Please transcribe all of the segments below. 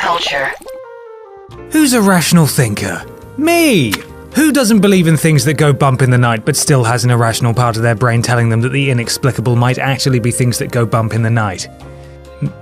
culture. Who's a rational thinker? Me! Who doesn't believe in things that go bump in the night but still has an irrational part of their brain telling them that the inexplicable might actually be things that go bump in the night?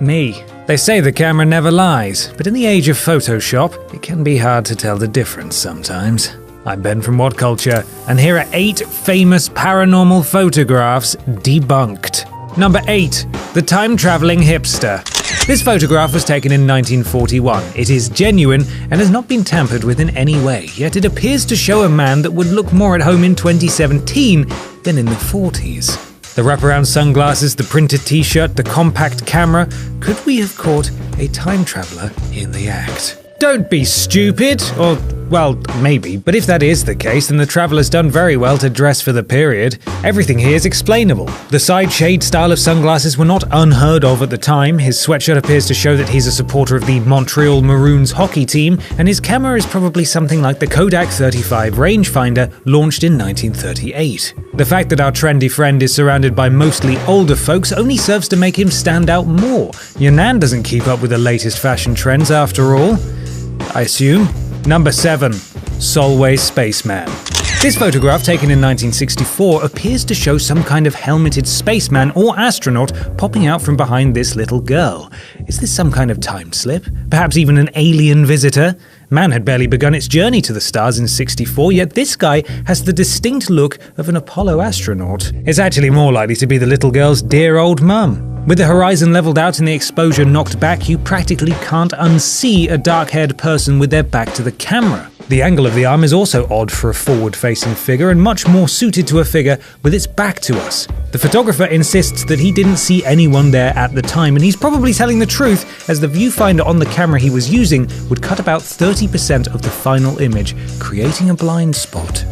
Me. They say the camera never lies, but in the age of Photoshop, it can be hard to tell the difference sometimes. I'm Ben from What Culture, and here are 8 famous paranormal photographs debunked. Number 8. The time-traveling hipster. This photograph was taken in 1941. It is genuine and has not been tampered with in any way, yet it appears to show a man that would look more at home in 2017 than in the 40s. The wraparound sunglasses, the printed t-shirt, the compact camera. Could we have caught a time traveler in the act? Don't be stupid, or, well, maybe, but if that is the case, then the traveller's done very well to dress for the period. Everything here is explainable. The side shade style of sunglasses were not unheard of at the time. His sweatshirt appears to show that he's a supporter of the Montreal Maroons hockey team, and his camera is probably something like the Kodak 35 rangefinder launched in 1938. The fact that our trendy friend is surrounded by mostly older folks only serves to make him stand out more. Your nan doesn't keep up with the latest fashion trends after all, I assume. Number 7. Solway Spaceman. This photograph, taken in 1964, appears to show some kind of helmeted spaceman or astronaut popping out from behind this little girl. Is this some kind of time slip? Perhaps even an alien visitor? Man had barely begun its journey to the stars in '64, yet this guy has the distinct look of an Apollo astronaut. It's actually more likely to be the little girl's dear old mum. With the horizon leveled out and the exposure knocked back, you practically can't unsee a dark-haired person with their back to the camera. The angle of the arm is also odd for a forward-facing figure and much more suited to a figure with its back to us. The photographer insists that he didn't see anyone there at the time, and he's probably telling the truth, as the viewfinder on the camera he was using would cut about 30% of the final image, creating a blind spot.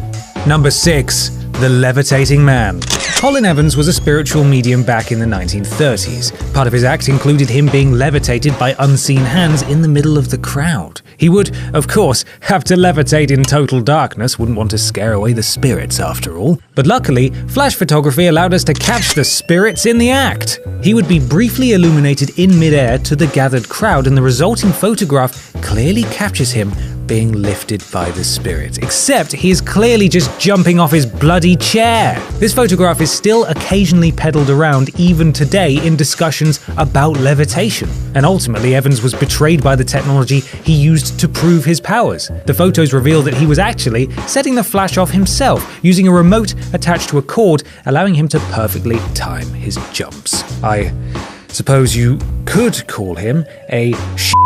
Number 6. The Levitating Man. Colin Evans was a spiritual medium back in the 1930s. Part of his act included him being levitated by unseen hands in the middle of the crowd. He would, of course, have to levitate in total darkness, wouldn't want to scare away the spirits after all. But luckily, flash photography allowed us to catch the spirits in the act. He would be briefly illuminated in midair to the gathered crowd, and the resulting photograph clearly captures him being lifted by the spirit, except he is clearly just jumping off his bloody chair. This photograph is still occasionally peddled around even today in discussions about levitation, and ultimately Evans was betrayed by the technology he used to prove his powers. The photos reveal that he was actually setting the flash off himself, using a remote attached to a cord, allowing him to perfectly time his jumps. I suppose you could call him a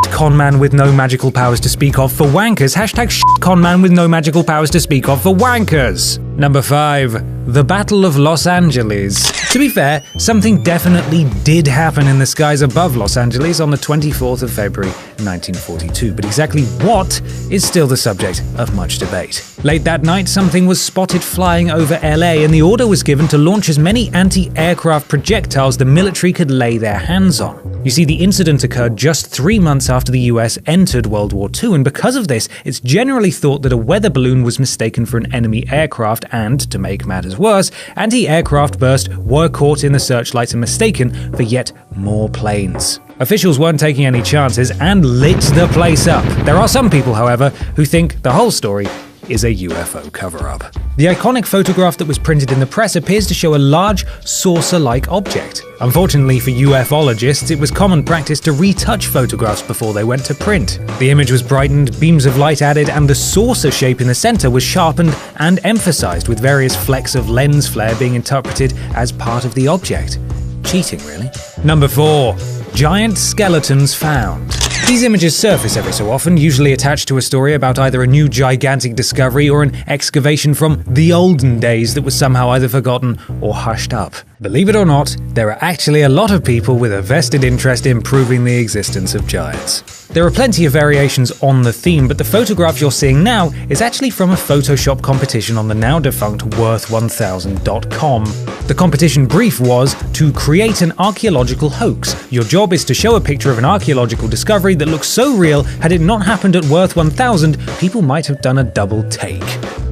conman with no magical powers to speak of for wankers. Hashtag conman with no magical powers to speak of for wankers. Number 5. The Battle of Los Angeles. To be fair, something definitely did happen in the skies above Los Angeles on the 24th of February 1942, but exactly what is still the subject of much debate. Late that night, something was spotted flying over LA, and the order was given to launch as many anti-aircraft projectiles the military could lay their hands on. You see, the incident occurred just 3 months after the US entered World War II, and because of this, it's generally thought that a weather balloon was mistaken for an enemy aircraft, and, to make matters worse, anti-aircraft bursts were caught in the searchlights and mistaken for yet more planes. Officials weren't taking any chances and lit the place up. There are some people, however, who think the whole story is a UFO cover-up. The iconic photograph that was printed in the press appears to show a large, saucer-like object. Unfortunately for ufologists, it was common practice to retouch photographs before they went to print. The image was brightened, beams of light added, and the saucer shape in the center was sharpened and emphasized, with various flecks of lens flare being interpreted as part of the object. Cheating, really. Number 4. Giant skeletons found. These images surface every so often, usually attached to a story about either a new gigantic discovery or an excavation from the olden days that was somehow either forgotten or hushed up. Believe it or not, there are actually a lot of people with a vested interest in proving the existence of giants. There are plenty of variations on the theme, but the photograph you're seeing now is actually from a Photoshop competition on the now-defunct Worth1000.com. The competition brief was to create an archaeological hoax. Your job is to show a picture of an archaeological discovery that looks so real, had it not happened at Worth 1000, people might have done a double take.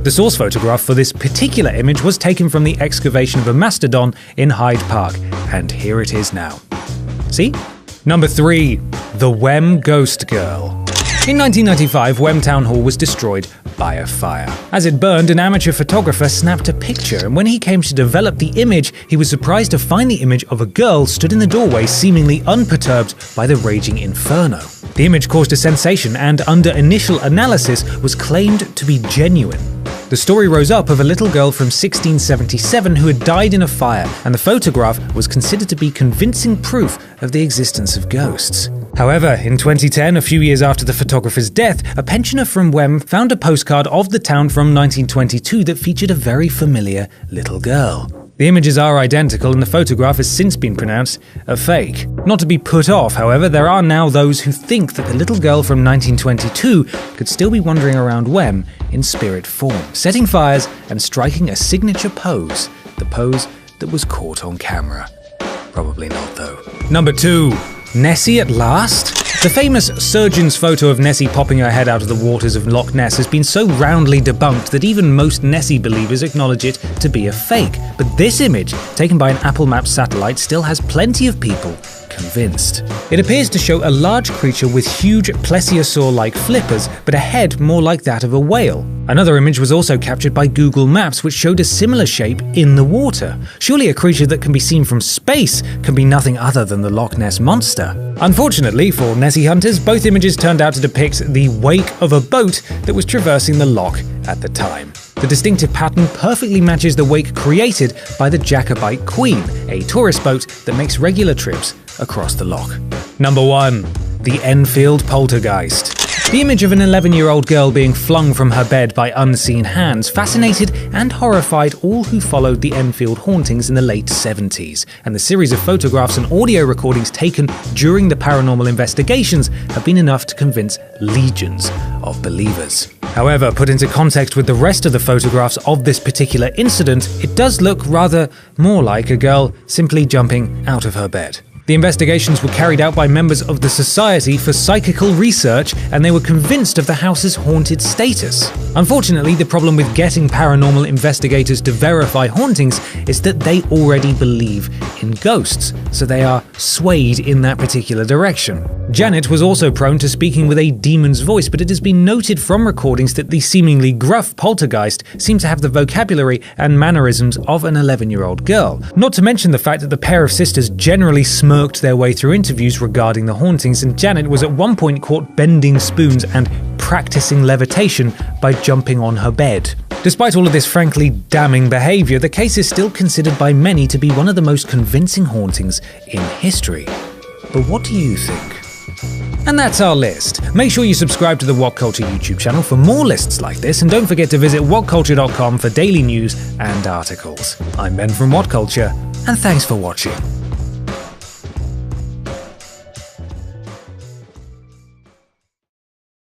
The source photograph for this particular image was taken from the excavation of a mastodon in Hyde Park, and here it is now. See? Number 3. The Wem Ghost Girl. In 1995, Wem Town Hall was destroyed by a fire. As it burned, an amateur photographer snapped a picture, and when he came to develop the image, he was surprised to find the image of a girl stood in the doorway, seemingly unperturbed by the raging inferno. The image caused a sensation and, under initial analysis, was claimed to be genuine. The story rose up of a little girl from 1677 who had died in a fire, and the photograph was considered to be convincing proof of the existence of ghosts. However, in 2010, a few years after the photographer's death, a pensioner from Wem found a postcard of the town from 1922 that featured a very familiar little girl. The images are identical, and the photograph has since been pronounced a fake. Not to be put off, however, there are now those who think that the little girl from 1922 could still be wandering around Wem in spirit form, setting fires and striking a signature pose, the pose that was caught on camera. Probably not, though. Number 2. Nessie at last? The famous surgeon's photo of Nessie popping her head out of the waters of Loch Ness has been so roundly debunked that even most Nessie believers acknowledge it to be a fake. But this image, taken by an Apple Maps satellite, still has plenty of people convinced. It appears to show a large creature with huge plesiosaur-like flippers, but a head more like that of a whale. Another image was also captured by Google Maps, which showed a similar shape in the water. Surely a creature that can be seen from space can be nothing other than the Loch Ness Monster. Unfortunately for Nessie hunters, both images turned out to depict the wake of a boat that was traversing the loch at the time. The distinctive pattern perfectly matches the wake created by the Jacobite Queen, a tourist boat that makes regular trips across the loch. Number 1. The Enfield Poltergeist. The image of an 11-year-old girl being flung from her bed by unseen hands fascinated and horrified all who followed the Enfield hauntings in the late 70s, and the series of photographs and audio recordings taken during the paranormal investigations have been enough to convince legions of believers. However, put into context with the rest of the photographs of this particular incident, it does look rather more like a girl simply jumping out of her bed. The investigations were carried out by members of the Society for Psychical Research, and they were convinced of the house's haunted status. Unfortunately, the problem with getting paranormal investigators to verify hauntings is that they already believe in ghosts, so they are swayed in that particular direction. Janet was also prone to speaking with a demon's voice, but it has been noted from recordings that the seemingly gruff poltergeist seemed to have the vocabulary and mannerisms of an 11-year-old girl. Not to mention the fact that the pair of sisters generally smirked their way through interviews regarding the hauntings, and Janet was at one point caught bending spoons and practicing levitation by jumping on her bed. Despite all of this frankly damning behaviour, the case is still considered by many to be one of the most convincing hauntings in history. But what do you think? And that's our list. Make sure you subscribe to the What Culture YouTube channel for more lists like this, and don't forget to visit whatculture.com for daily news and articles. I'm Ben from What Culture, and thanks for watching.